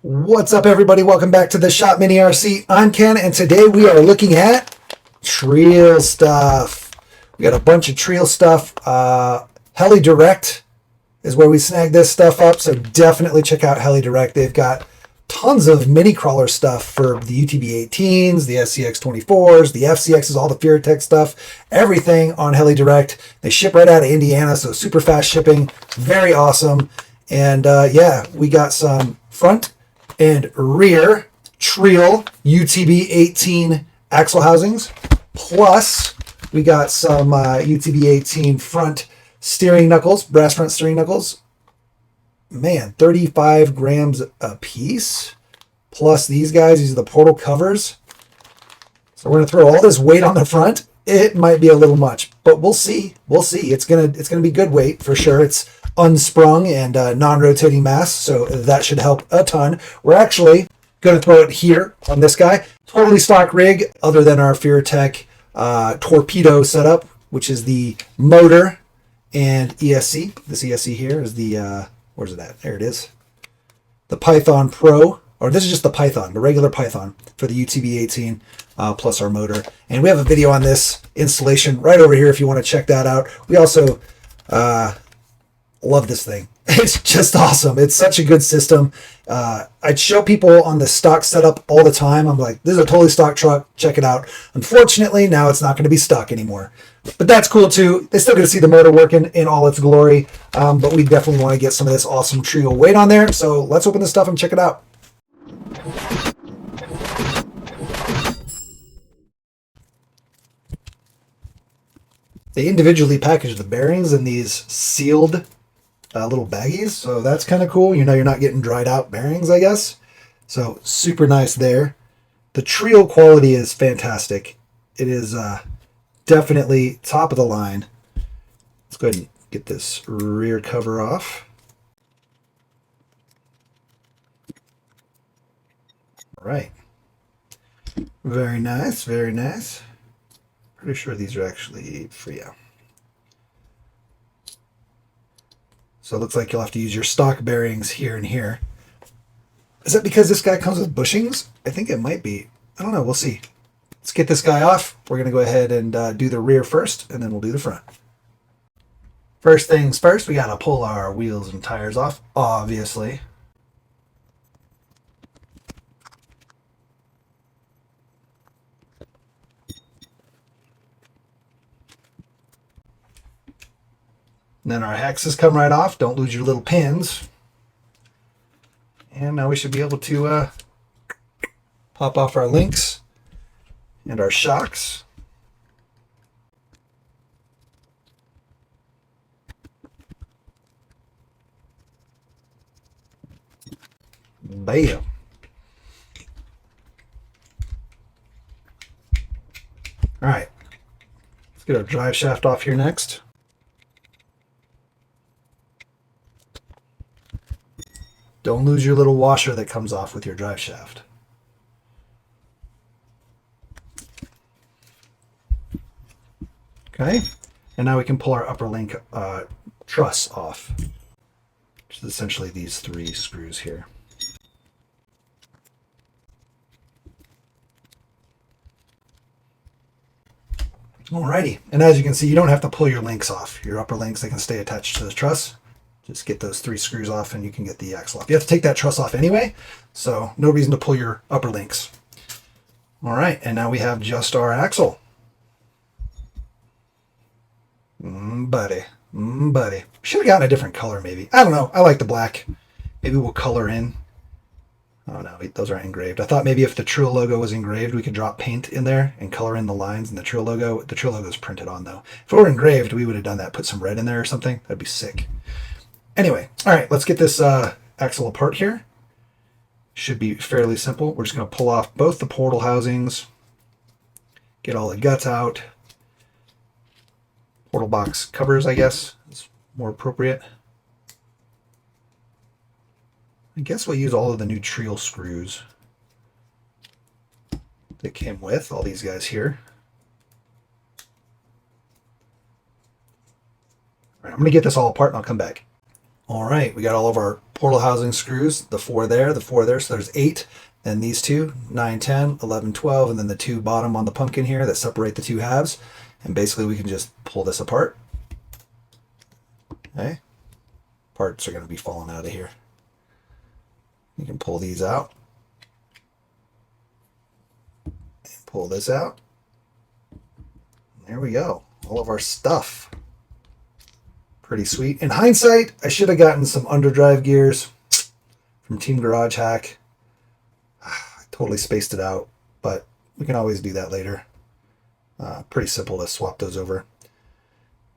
What's up, everybody? Welcome back to the Shop Mini RC. I'm Ken, and today we are looking at Treal stuff. We got a bunch of Treal stuff. Heli Direct is where we snagged this stuff up, so definitely check out Heli Direct. They've got tons of mini crawler stuff for the UTB18s, the SCX24s, the FCXs, all the FearTech stuff, everything on Heli Direct. They ship right out of Indiana, so super fast shipping, very awesome. And yeah, we got some front and rear Treal UTB18 axle housings. Plus, we got some UTB18 front steering knuckles, brass front steering knuckles. Man, 35 grams a piece. Plus these guys, these are the portal covers. So we're gonna throw all this weight on the front. It might be a little much, but we'll see. We'll see. It's gonna be good weight for sure. It's unsprung and non-rotating mass, so that should help a ton. We're actually going to throw it here on this guy. Totally stock rig, other than our FearTech torpedo setup, which is the motor and ESC. This ESC here is the, where's it at? There it is. The Python Pro, or this is just the Python, the regular Python for the UTB18, plus our motor. And we have a video on this installation right over here if you want to check that out. We also love this thing. It's just awesome. It's such a good system. I'd show people on the stock setup all the time. I'm like, this is a totally stock truck. Check it out. Unfortunately, now it's not going to be stock anymore. But that's cool too. They still get to see the motor working in all its glory. But we definitely want to get some of this awesome Treal weight on there. So let's open this stuff and check it out. They individually package the bearings in these sealed little baggies, so that's kind of cool. You know, you're not getting dried out bearings, I guess. So super nice there. The Treal quality is fantastic. It is definitely top of the line. Let's go ahead and get this rear cover off. All right. Very nice, very nice. Pretty sure these are actually free. Yeah. So it looks like you'll have to use your stock bearings here and here. Is that because this guy comes with bushings? I think it might be. I don't know. We'll see. Let's get this guy off. We're going to go ahead and do the rear first, and then we'll do the front. First things first, we got to pull our wheels and tires off, obviously. And then our hexes come right off. Don't lose your little pins. And now we should be able to pop off our links and our shocks. Bam. All right. Let's get our drive shaft off here next. Don't lose your little washer that comes off with your drive shaft. Okay, and now we can pull our upper link truss off, which is essentially these three screws here. Alrighty, and as you can see, you don't have to pull your links off. Your upper links, they can stay attached to the truss. Just get those three screws off and you can get the axle off. You have to take that truss off anyway, so no reason to pull your upper links. All right, and now we have just our axle. Buddy. Should have gotten a different color maybe. I don't know. I like the black. Maybe we'll color in. Oh no, those aren't engraved. I thought maybe if the Treal logo was engraved, we could drop paint in there and color in the lines and the Treal logo. The Treal logo is printed on though. If it were engraved, we would have done that. Put some red in there or something. That'd be sick. Anyway, all right, let's get this axle apart here. Should be fairly simple. We're just going to pull off both the portal housings, get all the guts out. Portal box covers, I guess, is more appropriate. I guess we'll use all of the new Treal screws that came with all these guys here. All right, I'm going to get this all apart and I'll come back. All right, we got all of our portal housing screws, the four there, so there's 8. Then these two, 9, 10, 11, 12, and then the 2 bottom on the pumpkin here that separate the 2 halves. And basically we can just pull this apart. Okay, parts are going to be falling out of here. You can pull these out. And pull this out. There we go, all of our stuff. Pretty sweet. In hindsight, I should have gotten some underdrive gears from Team Garage Hack. I totally spaced it out, but we can always do that later. Pretty simple to swap those over.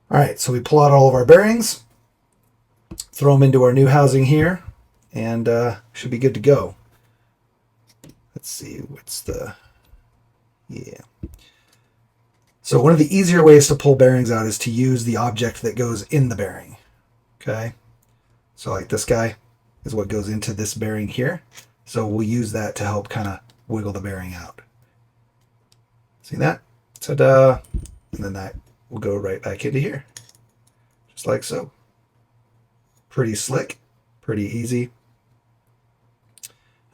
All right, so we pull out all of our bearings, throw them into our new housing here, and should be good to go. Let's see, what's the... Yeah. So one of the easier ways to pull bearings out is to use the object that goes in the bearing. Okay, so like this guy is what goes into this bearing here. So we'll use that to help kind of wiggle the bearing out. See that? Ta-da! And then that will go right back into here, just like so. Pretty slick, pretty easy.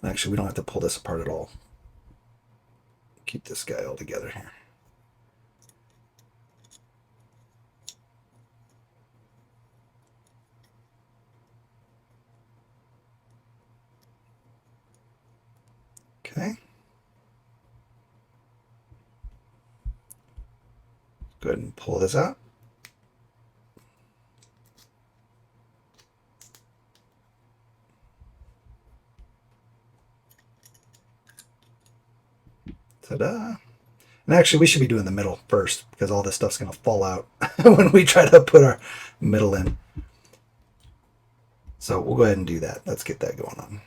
And actually, we don't have to pull this apart at all. Keep this guy all together here. Okay. Go ahead and pull this out. Ta-da. And actually, we should be doing the middle first because all this stuff's going to fall out when we try to put our middle in. So we'll go ahead and do that. Let's get that going on.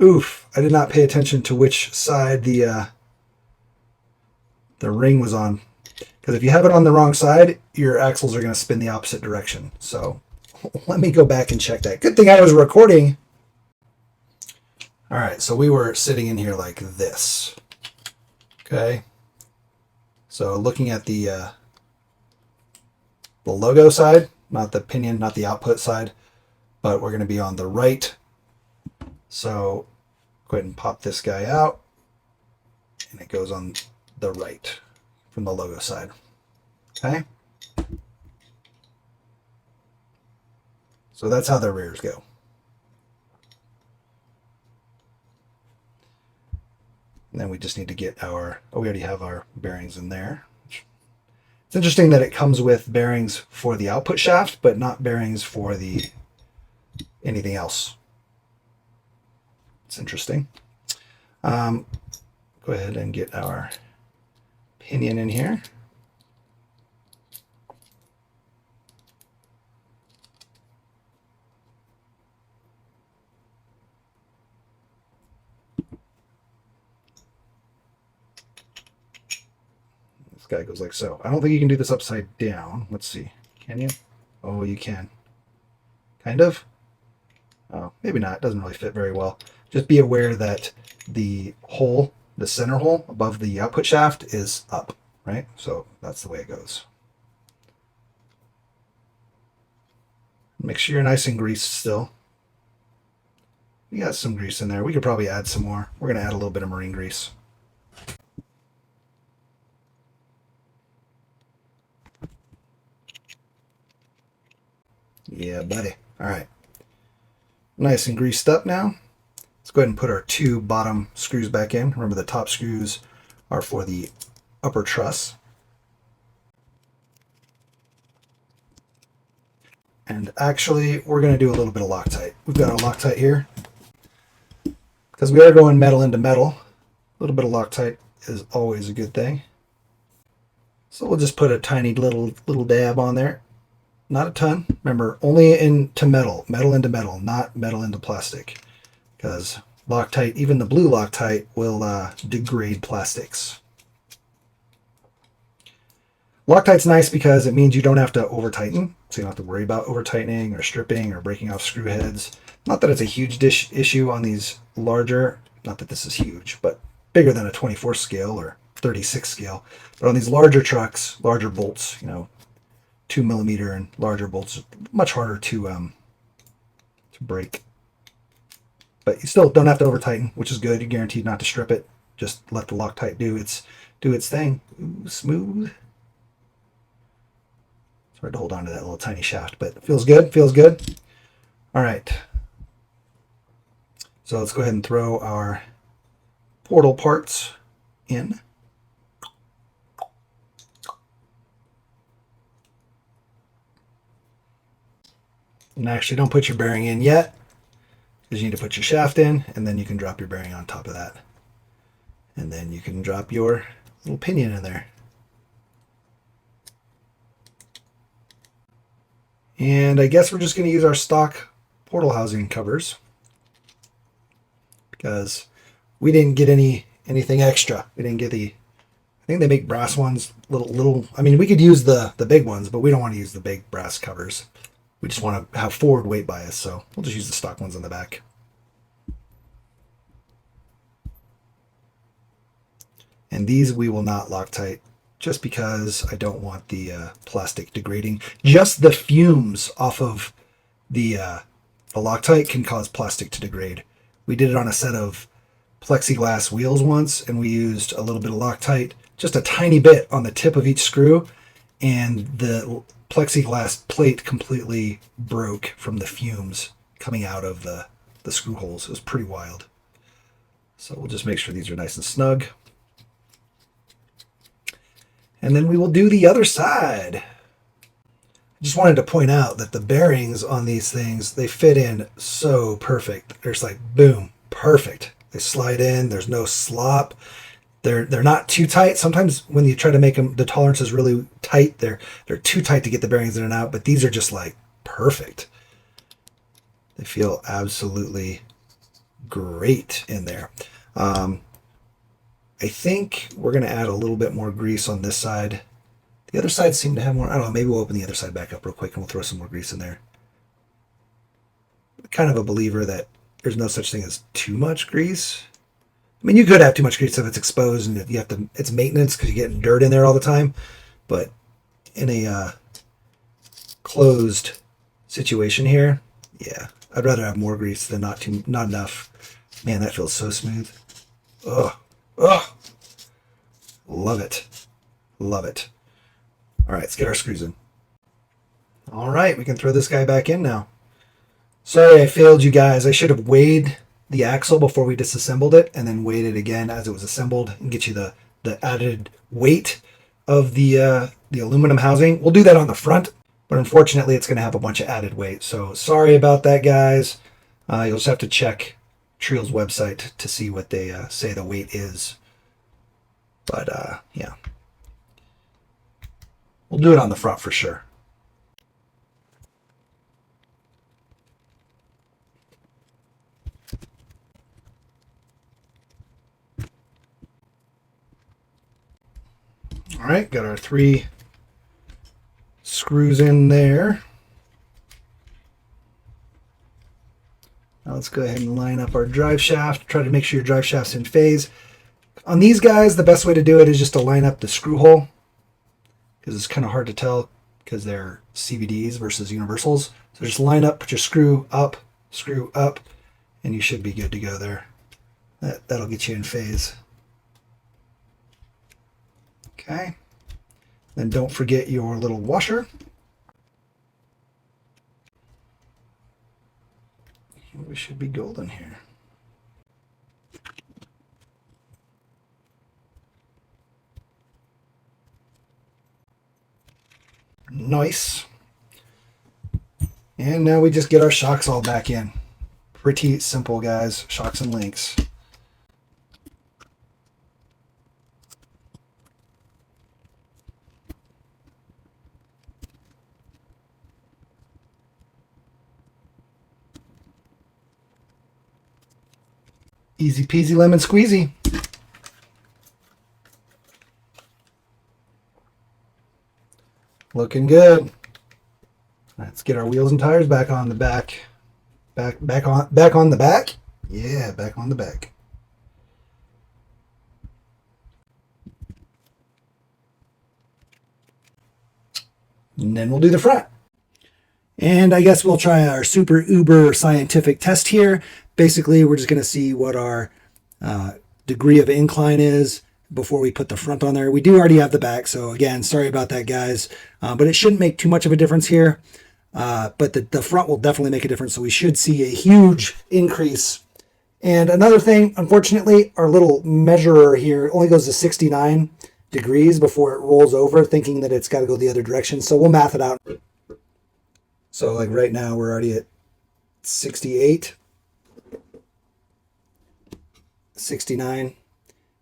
Oof, I did not pay attention to which side the ring was on. Because if you have it on the wrong side, your axles are going to spin the opposite direction. So let me go back and check that. Good thing I was recording. All right, so we were sitting in here like this. Okay. So looking at the logo side, not the pinion, not the output side, but we're going to be on the right. So go ahead and pop this guy out, and it goes on the right from the logo side. Okay. So that's how the rears go. And then we just need to get our, oh, we already have our bearings in there. It's interesting that it comes with bearings for the output shaft, but not bearings for the anything else. It's interesting. Go ahead and get our pinion in here. This guy goes like so. I don't think you can do this upside down. Let's see. Can you? Oh, you can. Kind of. Oh, maybe not. It doesn't really fit very well. Just be aware that the hole, the center hole above the output shaft is up, right? So that's the way it goes. Make sure you're nice and greased still. You got some grease in there. We could probably add some more. We're going to add a little bit of marine grease. Yeah, buddy. All right. Nice and greased up now. Let's go ahead and put our 2 bottom screws back in. Remember, the top screws are for the upper truss. And actually, we're going to do a little bit of Loctite. We've got our Loctite here. Because we are going metal into metal, a little bit of Loctite is always a good thing. So we'll just put a tiny little dab on there. Not a ton. Remember, only into metal. Metal into metal, not metal into plastic. Because Loctite, even the blue Loctite, will degrade plastics. Loctite's nice because it means you don't have to over tighten. So you don't have to worry about over tightening or stripping or breaking off screw heads. Not that it's a huge issue on these larger, not that this is huge, but bigger than a 24 scale or 36 scale. But on these larger trucks, larger bolts, 2mm and larger bolts, much harder to break. But you still don't have to over tighten, which is good. You're guaranteed not to strip it. Just let the Loctite do its thing. Ooh, smooth. It's hard to hold on to that little tiny shaft, but it feels good. Feels good. All right. So let's go ahead and throw our portal parts in. And actually, don't put your bearing in yet, because you need to put your shaft in, and then you can drop your bearing on top of that. And then you can drop your little pinion in there. And I guess we're just going to use our stock portal housing covers, because we didn't get anything extra. We didn't get I think they make brass ones, little. I mean, we could use the big ones, but we don't want to use the big brass covers. We just want to have forward weight bias, so we'll just use the stock ones on the back. And these we will not Loctite, just because I don't want the plastic degrading. Just the fumes off of the Loctite can cause plastic to degrade. We did it on a set of plexiglass wheels once, and we used a little bit of Loctite, just a tiny bit on the tip of each screw, and the plexiglass plate completely broke from the fumes coming out of the screw holes. It was pretty wild. So we'll just make sure these are nice and snug. And then we will do the other side. I just wanted to point out that the bearings on these things, they fit in so perfect. They're just like, boom, perfect. They slide in, there's no slop. They're not too tight. Sometimes when you try to make them, the tolerance is really tight. They're too tight to get the bearings in and out, but these are just like perfect. They feel absolutely great in there. I think we're going to add a little bit more grease on this side. The other side seemed to have more. I don't know, maybe we'll open the other side back up real quick and we'll throw some more grease in there. I'm kind of a believer that there's no such thing as too much grease. I mean, you could have too much grease if it's exposed and you have to, it's maintenance because you're getting dirt in there all the time. But in a closed situation here, yeah, I'd rather have more grease than not enough. Man, that feels so smooth. Ugh. Oh, love it. Love it. All right, let's get our screws in. All right, we can throw this guy back in now. Sorry I failed you guys. I should have weighed the axle before we disassembled it and then weighed it again as it was assembled and get you the added weight of the aluminum housing. We'll do that on the front, but unfortunately it's going to have a bunch of added weight. So sorry about that, guys. You'll just have to check Treal's website to see what they say the weight is. But yeah, we'll do it on the front for sure. All right, got our 3 screws in there. Now let's go ahead and line up our drive shaft. Try to make sure your drive shaft's in phase. On these guys, the best way to do it is just to line up the screw hole, because it's kind of hard to tell because they're CVDs versus universals. So just line up, put your screw up, and you should be good to go there. That'll get you in phase. Okay. Then don't forget your little washer. We should be golden here. Nice. And now we just get our shocks all back in. Pretty simple, guys. Shocks and links. Easy peasy lemon squeezy. Looking good. Let's get our wheels and tires back on the back. Back on the back? Yeah, back on the back. And then we'll do the front. And I guess we'll try our super uber scientific test here. Basically, we're just going to see what our degree of incline is before we put the front on there. We do already have the back, so again, sorry about that, guys. But it shouldn't make too much of a difference here. But the front will definitely make a difference, so we should see a huge increase. And another thing, unfortunately, our little measurer here only goes to 69 degrees before it rolls over, thinking that it's got to go the other direction. So we'll math it out. So like right now, we're already at 68, 69.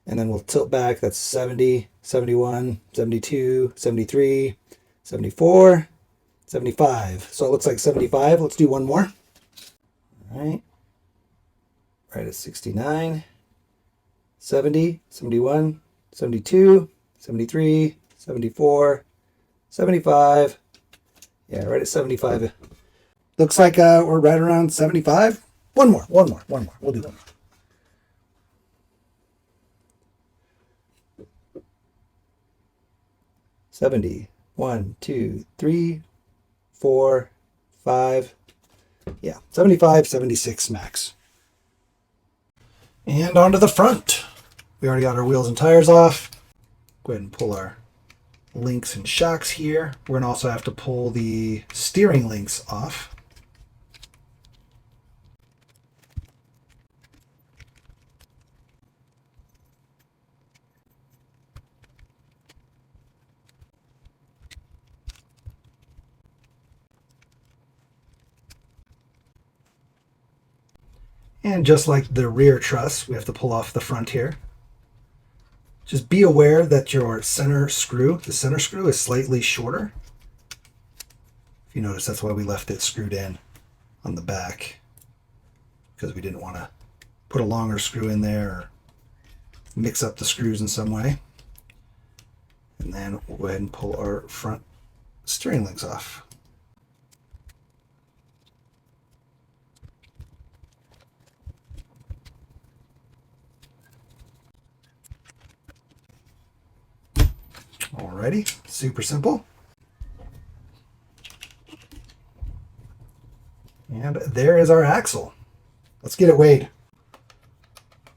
And then we'll tilt back. That's 70, 71, 72, 73, 74, 75. So it looks like 75. Let's do one more. All right. Right at 69, 70, 71, 72, 73, 74, 75. Yeah, right at 75. Looks like we're right around 75. One more. We'll do one more. 70. 1, 2, 3, 4, 5. Yeah, 75, 76 max. And onto the front. We already got our wheels and tires off. Go ahead and pull our links and shocks here. We're going to also have to pull the steering links off. And just like the rear truss, we have to pull off the front here. Just be aware that your center screw, the center screw is slightly shorter. If you notice, that's why we left it screwed in on the back, because we didn't want to put a longer screw in there or mix up the screws in some way. And then we'll go ahead and pull our front steering links off. Alrighty, super simple. And there is our axle. Let's get it weighed.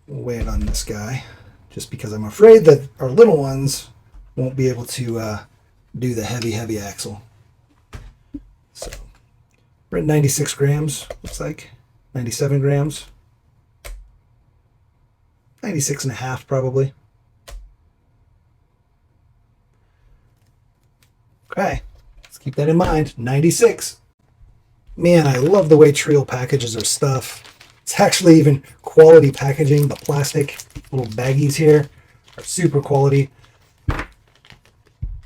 We'll weigh it on this guy, just because I'm afraid that our little ones won't be able to do the heavy axle. So we're at 96 grams, looks like. 97 grams. 96 and a half probably. Okay, let's keep that in mind. 96. Man, I love the way Treal packages their stuff. It's actually even quality packaging. The plastic little baggies here are super quality. I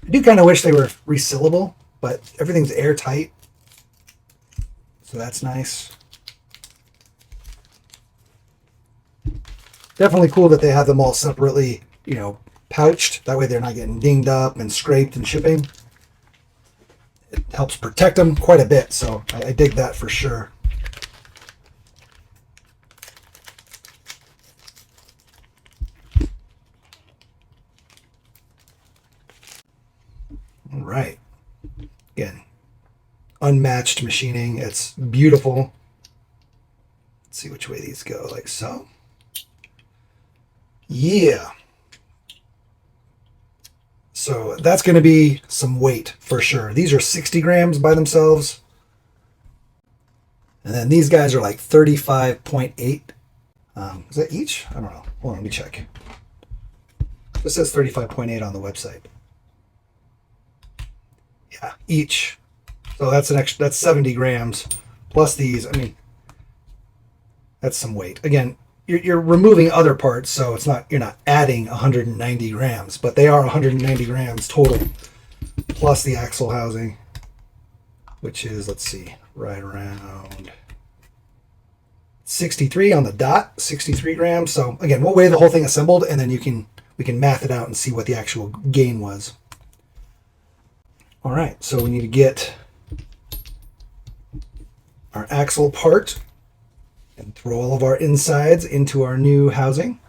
do kind of wish they were resealable, but everything's airtight, so that's nice. Definitely cool that they have them all separately, pouched. That way they're not getting dinged up and scraped and shipping. It helps protect them quite a bit, so I dig that for sure. All right. Again, unmatched machining. It's beautiful. Let's see which way these go, like so. Yeah. So that's going to be some weight for sure. These are 60 grams by themselves. And then these guys are like 35.8. Is that each? I don't know. Hold on, let me check. It says 35.8 on the website. Yeah, each. So that's an extra, that's 70 grams plus these. I mean, that's some weight. Again, you're removing other parts, so it's not, you're not adding 190 grams, but they are 190 grams total, plus the axle housing, which is, let's see, right around 63 on the dot, 63 grams. So again, we'll weigh the whole thing assembled, and then we can math it out and see what the actual gain was. All right, so we need to get our axle apart and throw all of our insides into our new housing.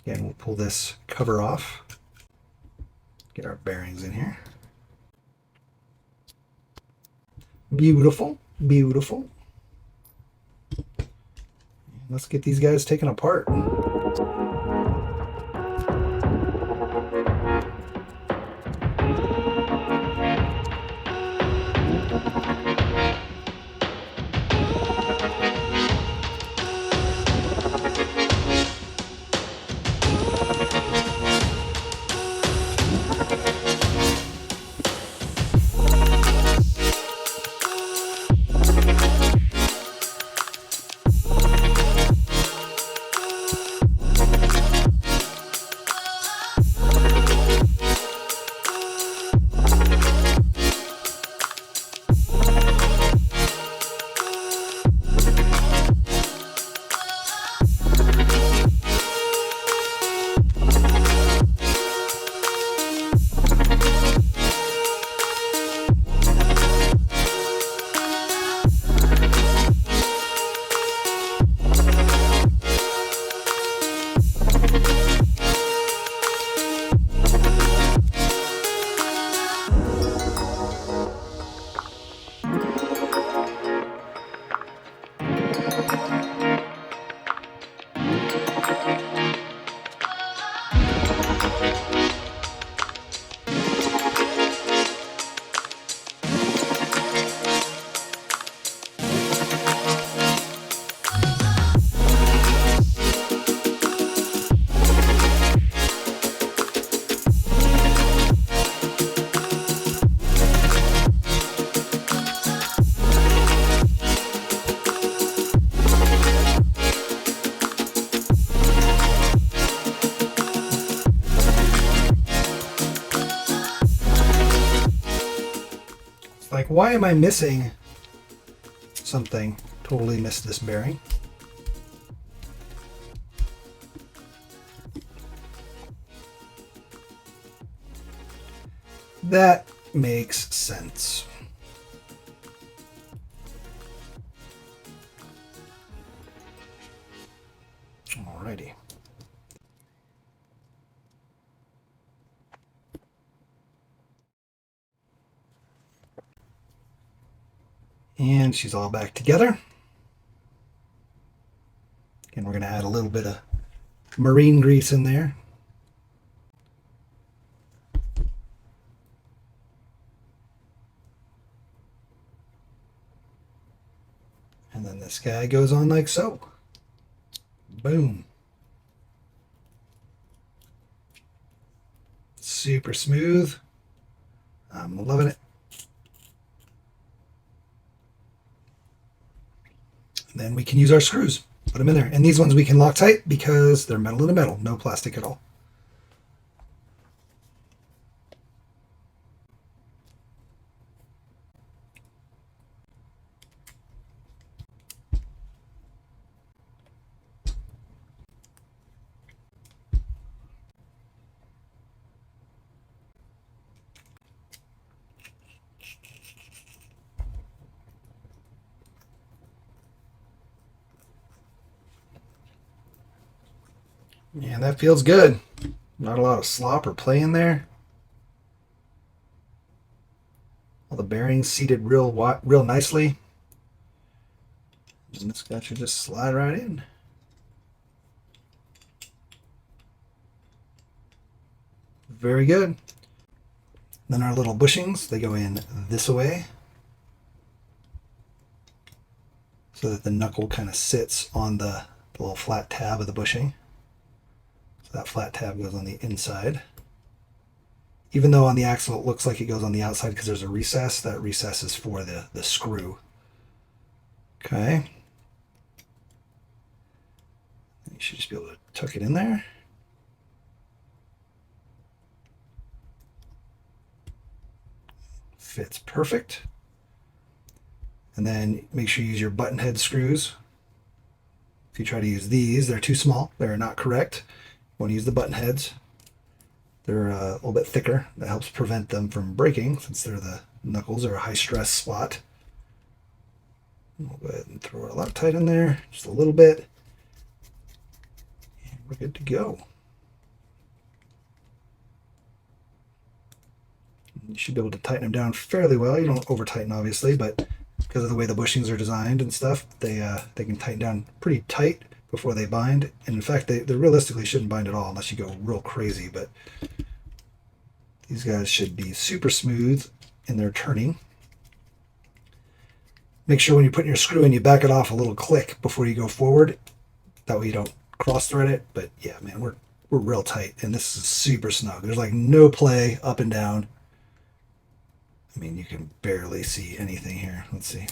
Again, we'll pull this cover off. Get our bearings in here. Beautiful, beautiful. Let's get these guys taken apart. Like, why am I missing something? Totally missed this bearing. That makes sense. Alrighty. And she's all back together. And we're going to add a little bit of marine grease in there. And then this guy goes on like so. Boom. Super smooth. I'm loving it. And then we can use our screws. Put them in there. And these ones we can lock tight because they're metal to metal, no plastic at all. Yeah, that feels good. Not a lot of slop or play in there. All the bearings seated real nicely. And this guy should just slide right in. Very good. Then our little bushings, they go in this way so that the knuckle kind of sits on the little flat tab of the bushing. So that flat tab goes on the inside. Even though on the axle it looks like it goes on the outside because there's a recess, that recess is for the screw. Okay. You should just be able to tuck it in there. Fits perfect. And then make sure you use your button head screws. If you try to use these, they're too small. They're not correct. You want to use the button heads. They're a little bit thicker. That helps prevent them from breaking since they're the knuckles are a high stress spot. We'll go ahead and throw our Loctite in there, just a little bit. And we're good to go. You should be able to tighten them down fairly well. You don't over tighten obviously, but because of the way the bushings are designed and stuff. They can tighten down pretty tight before they bind. And in fact, they realistically shouldn't bind at all unless you go real crazy. But these guys should be super smooth in their turning. Make sure when you're putting your screw in, you back it off a little click before you go forward. That way you don't cross thread it. But yeah, man, we're real tight, and this is super snug. There's like no play up and down. I mean, you can barely see anything here. Let's see.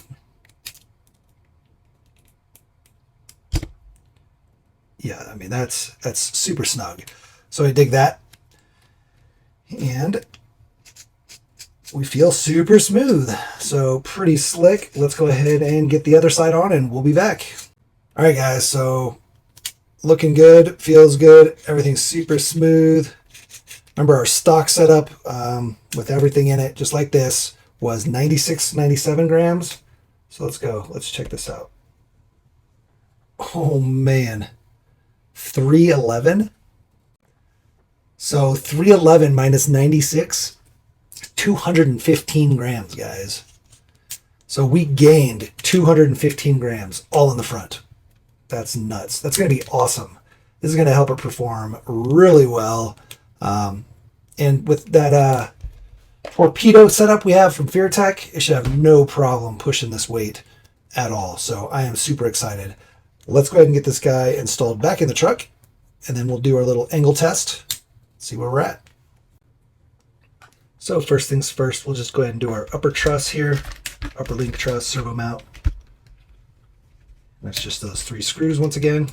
Yeah, I mean, that's super snug. So I dig that. And we feel super smooth. So pretty slick. Let's go ahead and get the other side on and we'll be back. All right, guys. So looking good, feels good. Everything's super smooth. Remember our stock setup with everything in it, just like this, was 96, 97 grams. So let's go. Let's check this out. Oh, man. 311. So 311 minus 96, 215 grams, guys. So we gained 215 grams all in the front. That's nuts. That's going to be awesome. This is going to help it perform really well. And with that torpedo setup we have from FearTech, it should have no problem pushing this weight at all. So I am super excited. Let's go ahead and get this guy installed back in the truck, and then we'll do our little angle test, see where we're at. So first things first, we'll just go ahead and do our upper truss here, upper link truss, servo mount. That's just those 3 screws once again.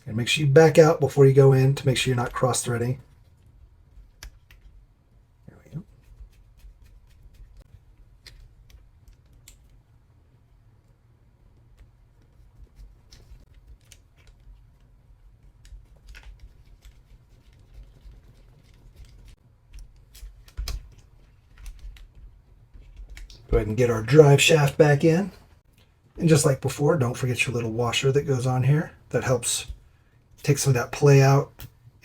And make sure you back out before you go in to make sure you're not cross-threading. There we go. Go ahead and get our drive shaft back in. And just like before, don't forget your little washer that goes on here. That helps take some of that play out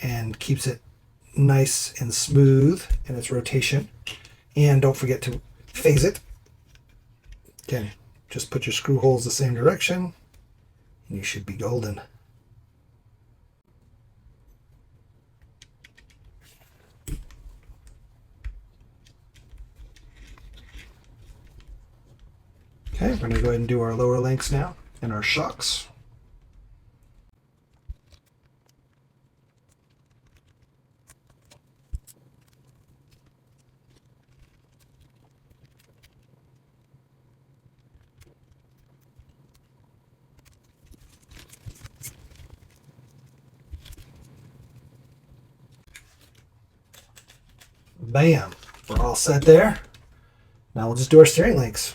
and keeps it nice and smooth in its rotation. And don't forget to phase it. Again, just put your screw holes the same direction and you should be golden. Okay, we're going to go ahead and do our lower links now and our shocks. Bam, we're all set there. Now we'll just do our steering links.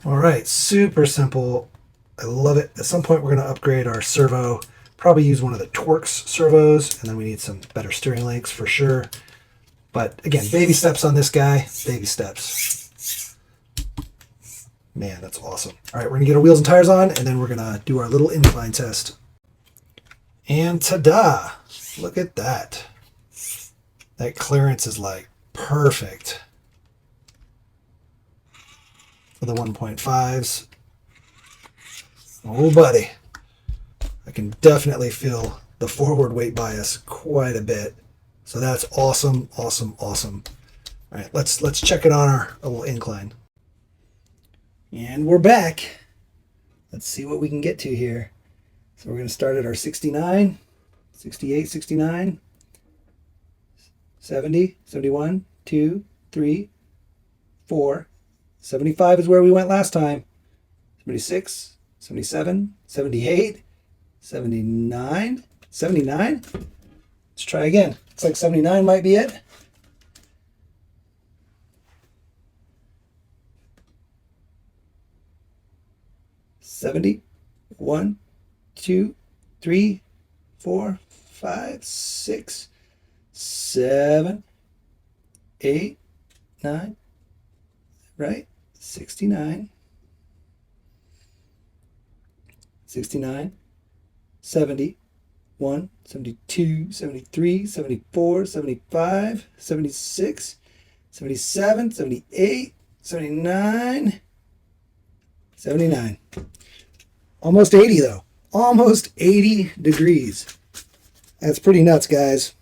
All right, super simple. I love it. At some point, we're going to upgrade our servo. Probably use one of the Torx servos, and then we need some better steering links for sure. But again, baby steps on this guy. Baby steps. Man, that's awesome. All right, we're going to get our wheels and tires on, and then we're going to do our little incline test. And ta-da! Look at that. That clearance is like perfect for the 1.5s. Oh, buddy. I can definitely feel the forward weight bias quite a bit. So that's awesome, awesome, awesome. All right, let's check it on our little incline. And we're back. Let's see what we can get to here. So we're going to start at our 69, 68, 69, 70, 71, 2, 3, 4. 75 is where we went last time. 76, 77, 78, 79, 79. Let's try again. Looks like 79 might be it. $70, 1, 2, 3, 4, 5, 6, 7, 8, 9, right? 69, 69, 70, 1, 72, 73, 74, 75, 76, 77, 78, 79, 79. Almost 80 though. Almost 80 degrees. That's pretty nuts, guys.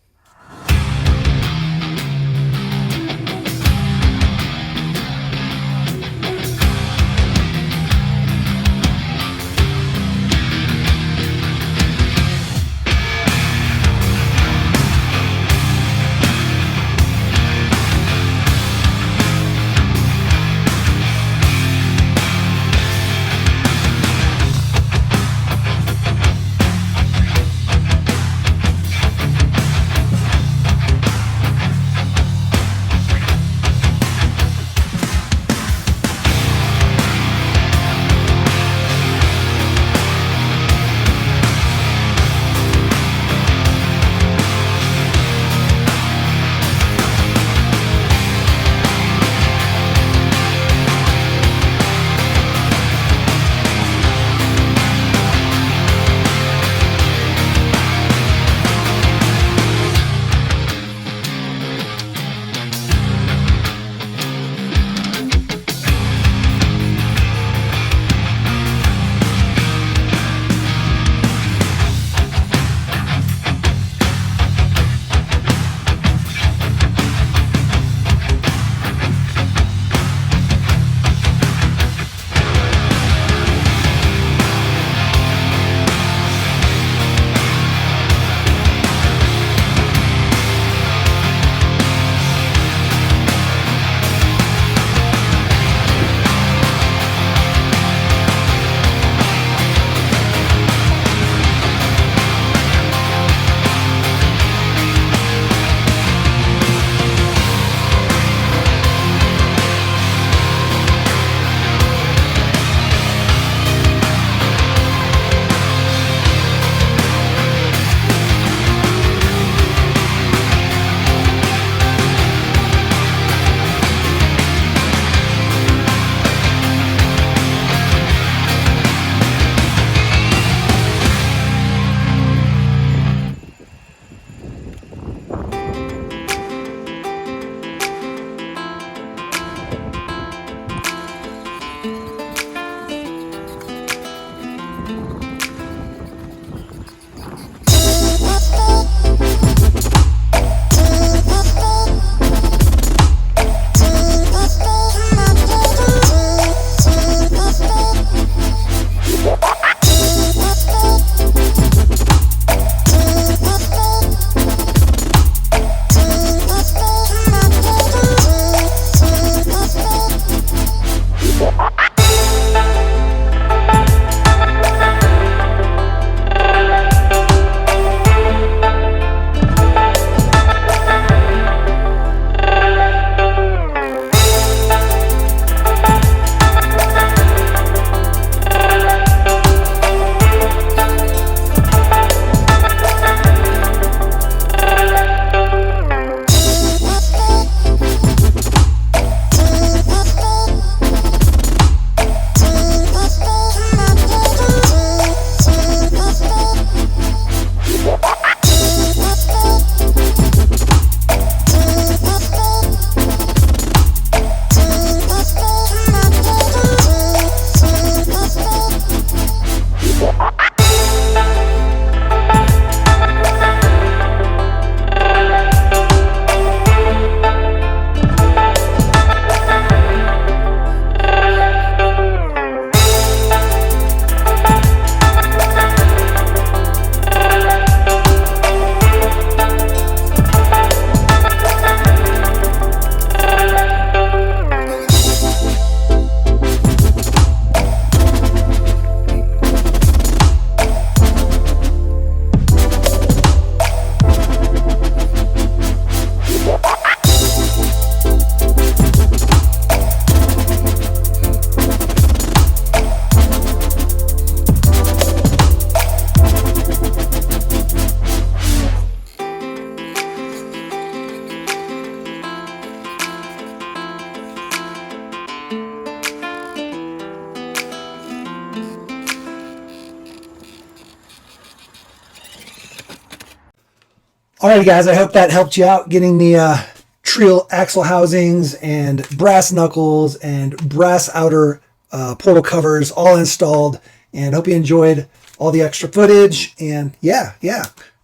Alrighty guys, I hope that helped you out getting the Treal axle housings and brass knuckles and brass outer portal covers all installed, and hope you enjoyed all the extra footage. And yeah,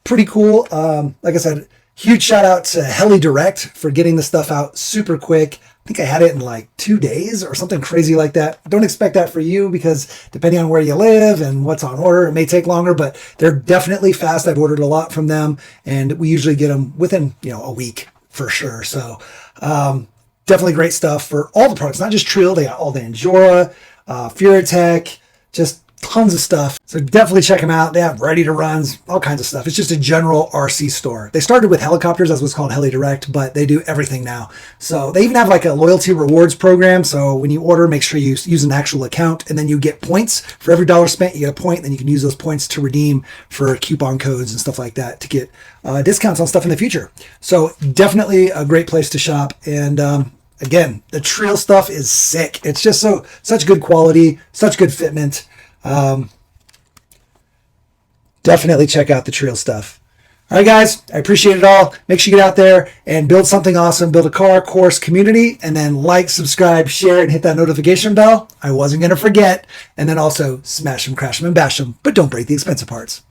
pretty cool. Like I said, huge shout out to Heli Direct for getting the stuff out super quick. I think I had it in like 2 days or something crazy like that. Don't expect that for you, because depending on where you live and what's on order, it may take longer, but they're definitely fast. I've ordered a lot from them, and we usually get them within, a week for sure. So definitely great stuff for all the products, not just Treal. They got all the Endura, Furatech, just tons of stuff. So definitely check them out. They have ready to runs, all kinds of stuff. It's just a general RC store. They started with helicopters, as was called Heli Direct, but they do everything now. So they even have like a loyalty rewards program. So when you order, make sure you use an actual account, and then you get points for every dollar spent. You get a point, then you can use those points to redeem for coupon codes and stuff like that to get discounts on stuff in the future. So definitely a great place to shop. And again, the Treal stuff is sick. It's just such good quality, such good fitment. Definitely check out the Treal stuff. All right, guys, I appreciate it all. Make sure you get out there and build something awesome. Build a car, course, community, and then like, subscribe, share, and hit that notification bell. I wasn't going to forget. And then also smash them, crash them, and bash them, but don't break the expensive parts.